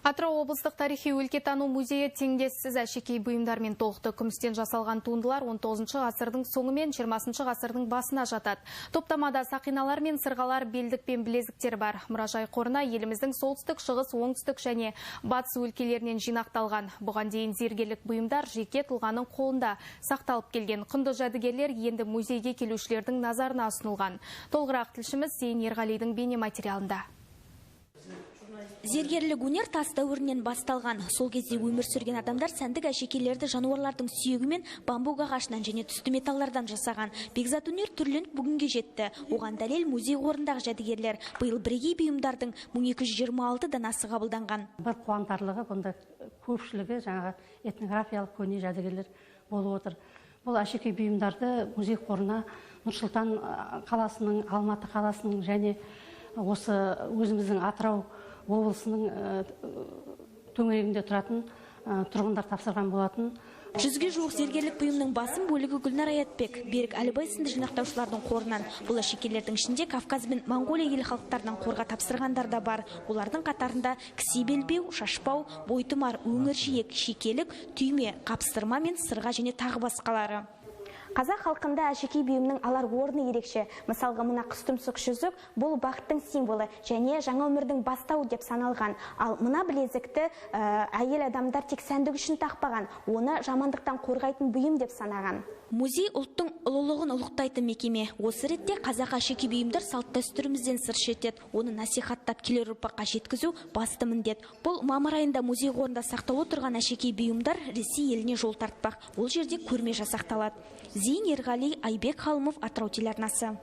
Атырау облыстық тарихи өлкетану музейі теңдессіз әшекей бұйымдармен толықты. Күмістен жасалған туындылар 19 ғасырдың соңы мен 20 ғасырдың басына жатады. Топтамада сақиналар мен сырғалар, белдік пен білезіктер бар. Мұражай қорына еліміздің солтүстік, шығыс, оңтүстік және батыс өлкелерінен жинақталған. Бұған дейін зергерлік бұйымдар жеке тұлғаның қолында сақталып келген. Құнды жәдігерлер енді музейге келушілердің назарына ұсынылған. Толығырақ тілшіміз Зейн Ерғалидің бейнематериалында. Зергерлік өнер тас дәуірінен басталған. Сол кезде өмір сүрген адамдар сәндік әшекейлерді жануарлардың сүйегімен, бамбук ағашынан және түсті металлардан жасаған. Бекзат өнер түрленіп бүгінге жетті. Оған дәлел музей қорындағы жәдігерлер. Биыл бірегей бұйымдардың 1226 данасы қабылданған. Бір қуантарлығы, бұнда көпшілігі жаңағы этнографиялық көне жәдігерлер болып отыр. Бұл әшекей бұйымдарды музей қорына Нұр-Сұлтан қаласының, Алматы қаласының және осы өзіміздің Атырау облысының төңірегінде тұратын тұрғындар тапсырған болатын. 100-ге жуық зергерлік бұйымның басым бөлігі Гүлнар Аятбек, Берік Әлібай сынды жинақтаушылардың қорынан. Бұл әшекейлердің ішінде Кавказ бен Монғолия ел халықтарынан қорға тапсырғандар да бар. Олардың қатарында кісе белбеу, шашпау, бойтұмар, өңір жиек, шекелік, түйме, қапсырма мен сырға және тағы басқалары. Қазақ халқында әшекей бұйымның алар орны ерекше. Мысалға мына құстұмсық жүзік бұл бақыттың символы және жаңа өмірдің бастауы деп саналған. Ал мына білезікті әйел адамдар тек сәндік үшін тақпаған, оны жамандықтан қорғайтын бұйым деп санаған. Музей ұлттың ұлылығын ұлықтайтын мекеме. Осы ретте қазақ әшекей бұйымдар салт-дәстүрімізден сыр шертеді. Оны насихаттап келер ұрпаққа жеткізу басты міндет. Бұл мамыр айында музей қорында сақтаулы тұрған әшекей бұйымдар Ресей еліне жол тартпақ. Ол жерде көрме жасақталады. Зейн Ерғали, Айбек Халымов, Атырау телеарнасы.